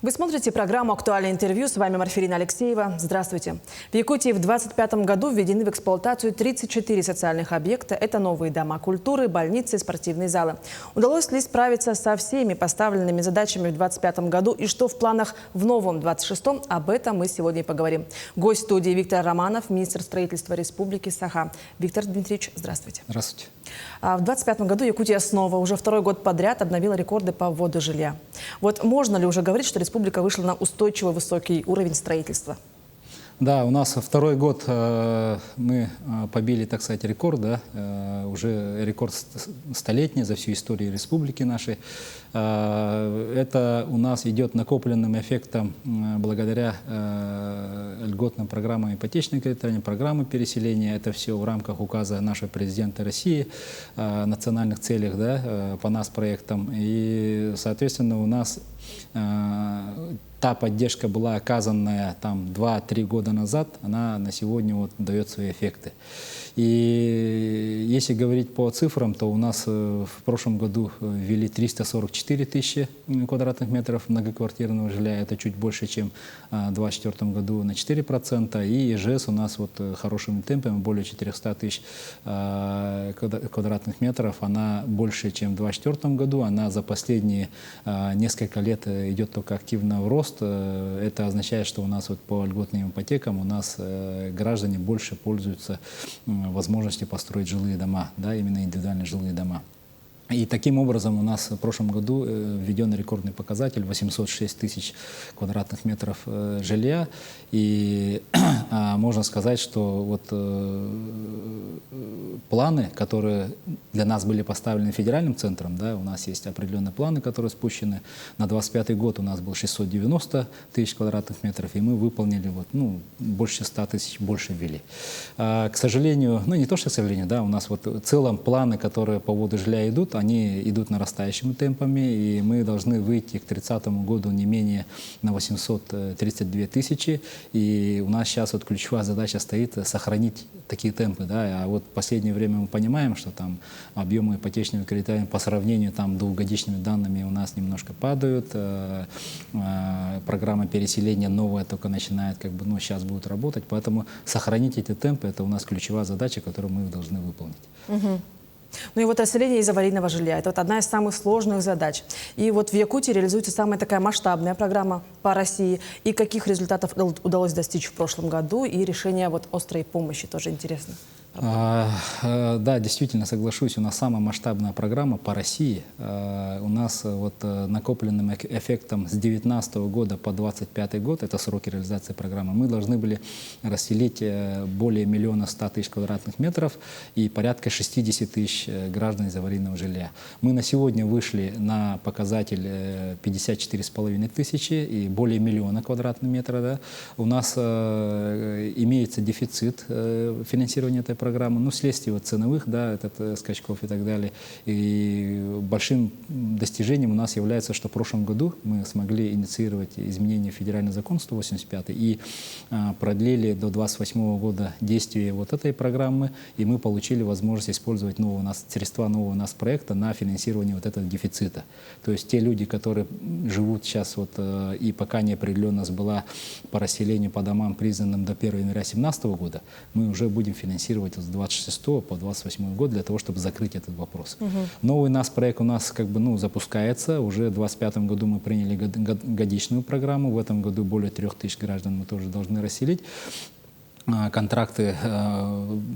Вы смотрите программу «Актуальное интервью». С вами Марфирина Алексеева. Здравствуйте. В Якутии в 2025 году введены в эксплуатацию 34 социальных объекта. Это новые дома культуры, больницы и спортивные залы. Удалось ли справиться со всеми поставленными задачами в 2025 году и что в планах в новом 2026? Об этом мы сегодня и поговорим. Гость студии Виктор Романов, министр строительства Республики Саха. Виктор Дмитриевич, здравствуйте. Здравствуйте. В 2025 году Якутия снова уже второй год подряд обновила рекорды по вводу жилья. Вот можно ли уже говорить, что республика вышла на устойчиво высокий уровень строительства? Да, у нас второй год мы побили, так сказать, рекорд, да, уже рекорд столетний за всю историю республики нашей. Это у нас идет накопленным эффектом благодаря льготным программам ипотечной кредитования, программы переселения. Это все в рамках указа нашего президента России о национальных целях, да, по нас проектам. И, соответственно, у нас та поддержка была оказанная там 2-3 года назад, она на сегодня вот дает свои эффекты. И если говорить по цифрам, то у нас в прошлом году ввели 344 тысячи квадратных метров многоквартирного жилья. Это чуть больше, чем в 2024 году на 4%. И ИЖС у нас вот хорошими темпами, более 400 тысяч квадратных метров. Она больше, чем в 2024 году. Она за последние несколько лет идет только активно в рост. Это означает, что у нас вот по льготным ипотекам у нас граждане больше пользуются возможностью построить жилые дома, да, именно индивидуальные жилые дома. И таким образом у нас в прошлом году введен рекордный показатель 806 тысяч квадратных метров жилья. И можно сказать, что вот планы, которые для нас были поставлены федеральным центром, да, у нас есть определенные планы, которые спущены. На 2025 год у нас был 690 тысяч квадратных метров, и мы выполнили вот, ну, больше 100 тысяч, больше ввели. К сожалению, ну не то, что к сожалению, да, у нас вот в целом планы, которые по вводу жилья идут, они идут нарастающими темпами, и мы должны выйти к 30 году не менее на 832 тысячи. И у нас сейчас вот ключевая задача стоит сохранить такие темпы. Да? А вот в последнее время мы понимаем, что там объемы ипотечного кредитования по сравнению там двухгодичными данными у нас немножко падают. Программа переселения новая только начинает, как бы, ну, сейчас будет работать. Поэтому сохранить эти темпы — это у нас ключевая задача, которую мы должны выполнить. Ну и вот расселение из аварийного жилья – это вот одна из самых сложных задач. И вот в Якутии реализуется самая такая масштабная программа по России. И каких результатов удалось достичь в прошлом году? И решение вот острой помощи тоже интересно. Да, действительно, соглашусь, у нас самая масштабная программа по России. У нас вот накопленным эффектом с 2019 года по 2025 год, это сроки реализации программы, мы должны были расселить более 1 100 000 квадратных метров и порядка 60 тысяч граждан из аварийного жилья. Мы на сегодня вышли на показатель 54,5 тысячи и более 1 миллиона квадратных метров. Да. У нас имеется дефицит финансирования этой программы, ну, вследствие вот ценовых, да, скачков и так далее. И большим достижением у нас является, что в прошлом году мы смогли инициировать изменения в федеральный закон 185 и продлили до 2028 года действие вот этой программы, и мы получили возможность использовать средства нового у нас проекта на финансирование вот этого дефицита. То есть те люди, которые живут сейчас вот, и пока неопределенность была по расселению по домам, признанным до 1 января 2017 года, мы уже будем финансировать с 26 по 28 год для того, чтобы закрыть этот вопрос. Новый проект у нас как бы, ну, запускается. Уже в 2025 году мы приняли годичную программу. В этом году более 3 тысяч граждан мы тоже должны расселить. Контракты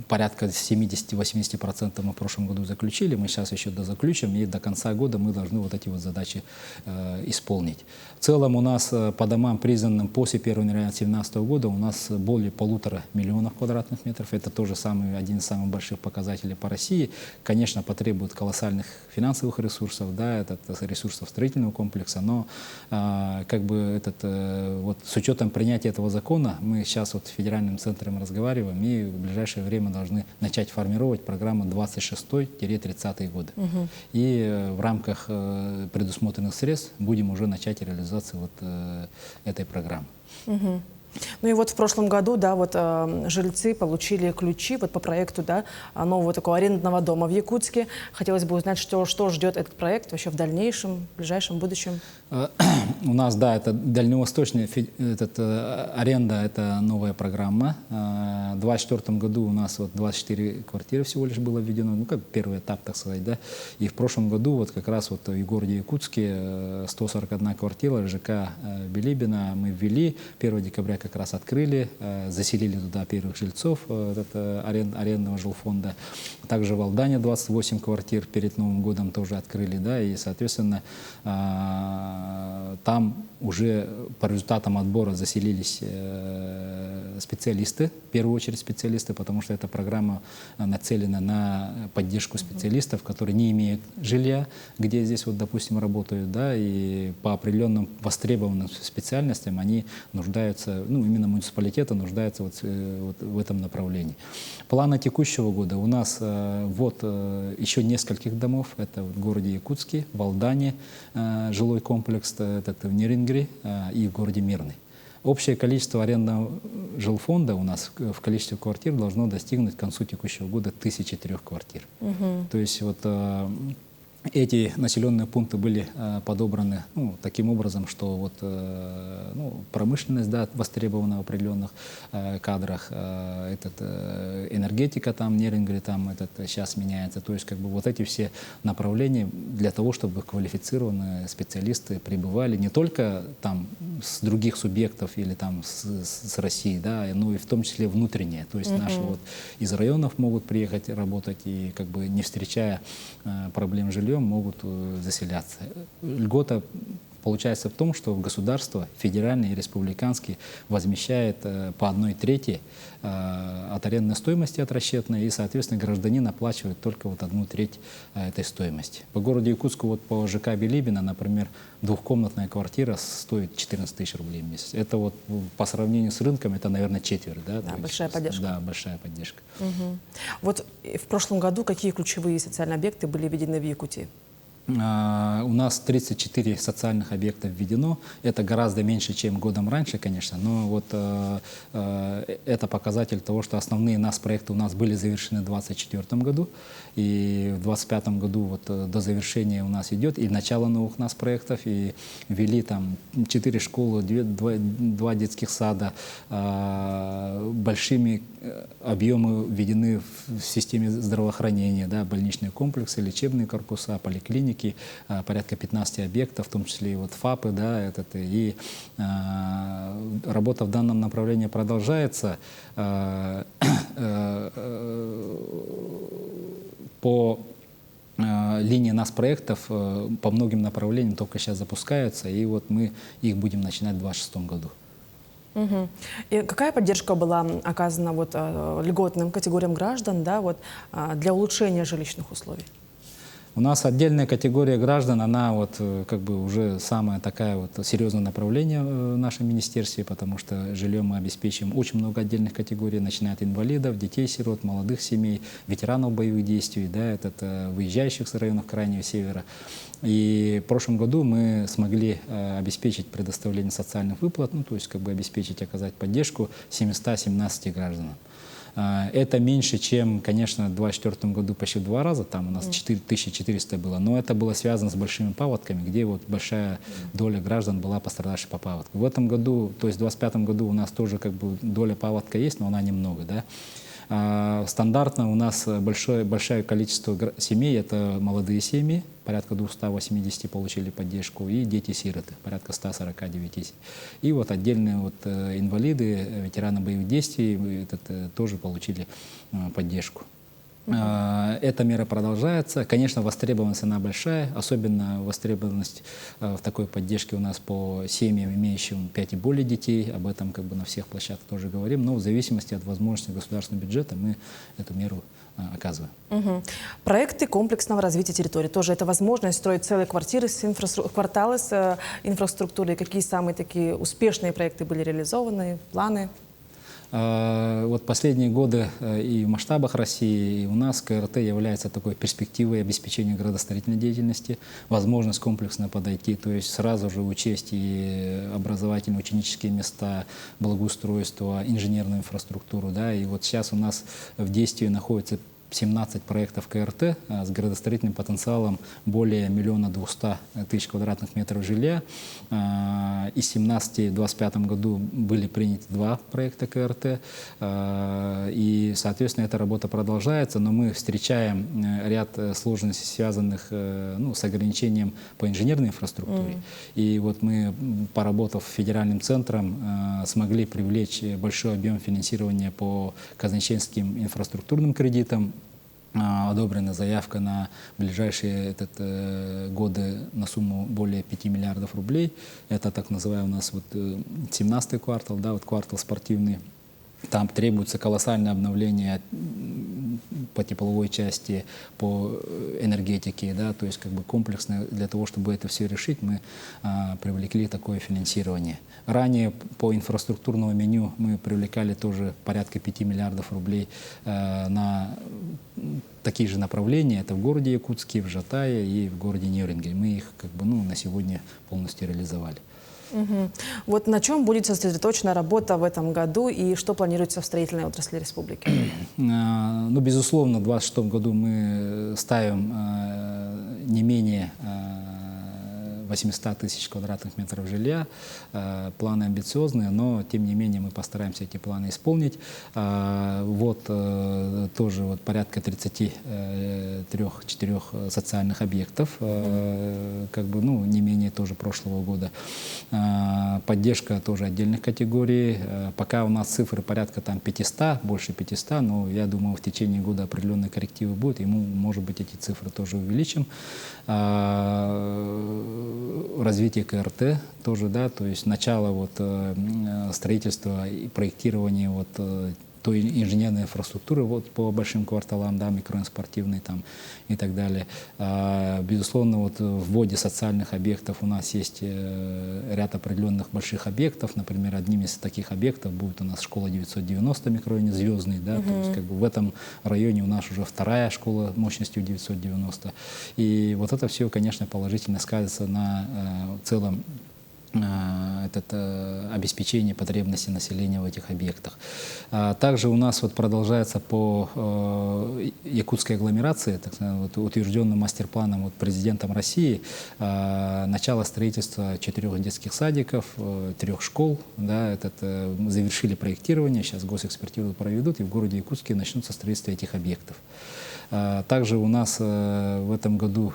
порядка 70-80% мы в прошлом году заключили, мы сейчас еще дозаключим, и до конца года мы должны вот эти вот задачи исполнить. В целом у нас по домам, признанным после 1 января 2017 года, у нас более 1,5 миллиона квадратных метров. Это тоже один из самых больших показателей по России. Конечно, потребует колоссальных финансовых ресурсов, да, ресурсов строительного комплекса, но как бы вот с учетом принятия этого закона мы сейчас вот в федеральном центре разговариваем и в ближайшее время должны начать формировать программу 26-30 годы. И в рамках предусмотренных средств будем уже начать реализацию вот этой программы. Ну и вот в прошлом году, да, вот жильцы получили ключи вот по проекту, да, нового такого арендного дома в Якутске. Хотелось бы узнать, что ждет этот проект вообще в дальнейшем, в ближайшем будущем. У нас, да, это дальневосточная аренда, это новая программа. В 2024 году у нас вот 24 квартиры всего лишь было введено, ну как первый этап, так сказать, да. И в прошлом году вот как раз вот в городе Якутске 141 квартира ЖК Билибина мы ввели, 1 декабря как раз открыли, заселили туда первых жильцов арендного жилфонда. Также в Алдане 28 квартир перед Новым годом тоже открыли, да, и, соответственно, там уже по результатам отбора заселились специалисты, в первую очередь специалисты, потому что эта программа нацелена на поддержку специалистов, которые не имеют жилья, где здесь, вот, допустим, работают, да, и по определенным востребованным специальностям они нуждаются, ну, именно муниципалитеты нуждаются вот в этом направлении. Планы текущего года у нас вот еще нескольких домов, это в городе Якутске, в Алдане жилой комплекс, это в Нерингре и в городе Мирный. Общее количество арендного жилфонда у нас в количестве квартир должно достигнуть к концу текущего года 1003 квартир. То есть вот эти населенные пункты были подобраны, ну, таким образом, что вот, ну, промышленность, да, востребована в определенных кадрах, энергетика там, Нерингре там сейчас меняется. То есть как бы вот эти все направления для того, чтобы квалифицированные специалисты прибывали не только там с других субъектов или там с России, да, но и в том числе внутренние. То есть наши вот из районов могут приехать работать и как бы не встречая проблем с жильем, могут заселяться. Льгота получается в том, что государство, федеральное и республиканское, возмещает по 1/3 от арендной стоимости от расчетной, и, соответственно, гражданин оплачивает только вот 1/3 этой стоимости. По городу Якутску, вот по ЖК Билибина, например, двухкомнатная квартира стоит 14 тысяч рублей в месяц. Это вот по сравнению с рынком, это, наверное, четверть. Да, да, большая поддержка. Да, большая поддержка. Вот в прошлом году какие ключевые социальные объекты были введены в Якутии? У нас 34 социальных объекта введено. Это гораздо меньше, чем годом раньше, конечно, но вот это показатель того, что основные проекты у нас были завершены в 2024 году, и в 2025 году вот до завершения у нас идет и начало новых проектов, и ввели там 4 школы, 2 детских сада, большими объемы введены в системе здравоохранения, да, больничные комплексы, лечебные корпуса, поликлиники, порядка 15 объектов, в том числе и вот ФАПы, да, и работа в данном направлении продолжается. По линии проектов по многим направлениям только сейчас запускаются, и вот мы их будем начинать в 2026 году. И какая поддержка была оказана вот льготным категориям граждан, да, вот, для улучшения жилищных условий? У нас отдельная категория граждан, она вот как бы уже самое такое вот серьезное направление в нашем министерстве, потому что жильем мы обеспечиваем очень много отдельных категорий, начиная от инвалидов, детей-сирот, молодых семей, ветеранов боевых действий, да, выезжающих с районов Крайнего Севера. И в прошлом году мы смогли обеспечить предоставление социальных выплат, ну, то есть как бы обеспечить, оказать поддержку 717 гражданам. Это меньше, чем, конечно, в 2024 году почти в 2 раза, там у нас 4400 было, но это было связано с большими паводками, где вот большая доля граждан была пострадавших по паводку. В этом году, то есть в 2025 году у нас тоже как бы доля паводка есть, но она немного, да. Стандартно у нас большое количество семей, это молодые семьи, порядка 280 получили поддержку, и дети-сироты, порядка 149. И вот отдельные вот инвалиды, ветераны боевых действий тоже получили поддержку. Эта мера продолжается. Конечно, востребованность она большая, особенно востребованность в такой поддержке у нас по семьям, имеющим 5 и более детей. Об этом как бы на всех площадках тоже говорим, но в зависимости от возможности государственного бюджета мы эту меру оказываем. Проекты комплексного развития территории. Тоже это возможность строить целые квартиры, кварталы с инфраструктурой. Какие самые такие успешные проекты были реализованы, планы? Вот последние годы и в масштабах России, и у нас КРТ является такой перспективой обеспечения градостроительной деятельности, возможность комплексно подойти, то есть сразу же учесть и образовательные ученические места, благоустройство, инженерную инфраструктуру. Да, и вот сейчас у нас в действии находится 17 проектов КРТ с градостроительным потенциалом более 1 200 000 квадратных метров жилья. Из 17 в 2025 году были приняты 2 проекта КРТ. И, соответственно, эта работа продолжается, но мы встречаем ряд сложностей, связанных с ограничением по инженерной инфраструктуре. И вот мы, поработав федеральным центром, смогли привлечь большой объем финансирования по казначейским инфраструктурным кредитам. Одобрена заявка на ближайшие годы на сумму более 5 миллиардов рублей. Это так называемый у нас 17-й квартал, да, квартал спортивный. Там требуется колоссальное обновление по тепловой части, по энергетике, да, то есть комплексно для того, чтобы это все решить, мы привлекли такое финансирование. Ранее по инфраструктурному меню мы привлекали тоже порядка 5 миллиардов рублей на такие же направления. Это в городе Якутске, в Жатае и в городе Неринге. Мы их на сегодня полностью реализовали. Вот на чем будет сосредоточена работа в этом году и что планируется в строительной отрасли республики? Безусловно, в 2026 году мы ставим не менее 800 000 квадратных метров жилья. Планы амбициозные, но тем не менее мы постараемся эти планы исполнить. Тоже порядка 33-4 социальных объектов, не менее тоже прошлого года. Поддержка тоже отдельных категорий. Пока у нас цифры порядка 500, больше 500, но я думаю, в течение года определенные коррективы будут, и мы, может быть, эти цифры тоже увеличим. Развитие КРТ тоже, да, то есть начало строительства и проектирования той инженерной инфраструктуры по большим кварталам, да, микрорайон спортивный там и так далее. Безусловно, в вводе социальных объектов у нас есть ряд определенных больших объектов. Например, одним из таких объектов будет у нас школа 990 в микрорайоне Звездный, да, то есть в этом районе у нас уже 2-я школа мощностью 990. И это все, конечно, положительно сказывается на целом обеспечение потребностей населения в этих объектах. Также у нас продолжается по якутской агломерации, утвержденным мастер-планом президентом России, начало строительства 4 детских садиков, 3 школ. Да, мы завершили проектирование, сейчас госэкспертизу проведут, и в городе Якутске начнутся строительство этих объектов. Также у нас в этом году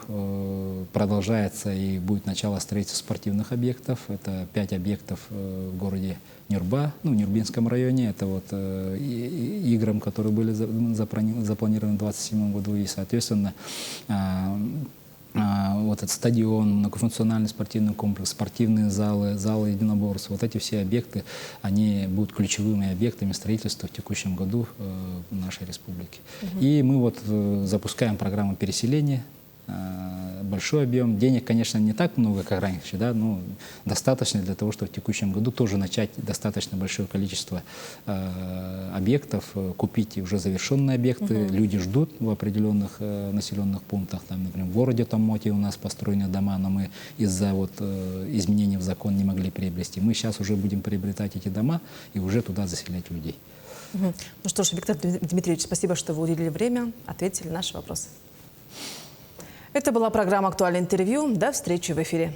продолжается и будет начало строительства спортивных объектов. Это 5 объектов в городе Нюрба, в Нюрбинском районе. Это играм, которые были запланированы в 2027 году. И, соответственно, этот стадион, многофункциональный спортивный комплекс, спортивные залы единоборств. Эти все объекты, они будут ключевыми объектами строительства в текущем году в нашей республике. И мы запускаем программу переселения. Большой объем. Денег, конечно, не так много, как раньше, да, но достаточно для того, чтобы в текущем году тоже начать достаточно большое количество объектов, купить уже завершенные объекты. Люди ждут в определенных населенных пунктах. Там, например, в городе Томмоте у нас построены дома, но мы из-за изменений в закон не могли приобрести. Мы сейчас уже будем приобретать эти дома и уже туда заселять людей. Ну что ж, Виктор Дмитриевич, спасибо, что вы уделили время, ответили на наши вопросы. Это была программа «Актуальное интервью». До встречи в эфире.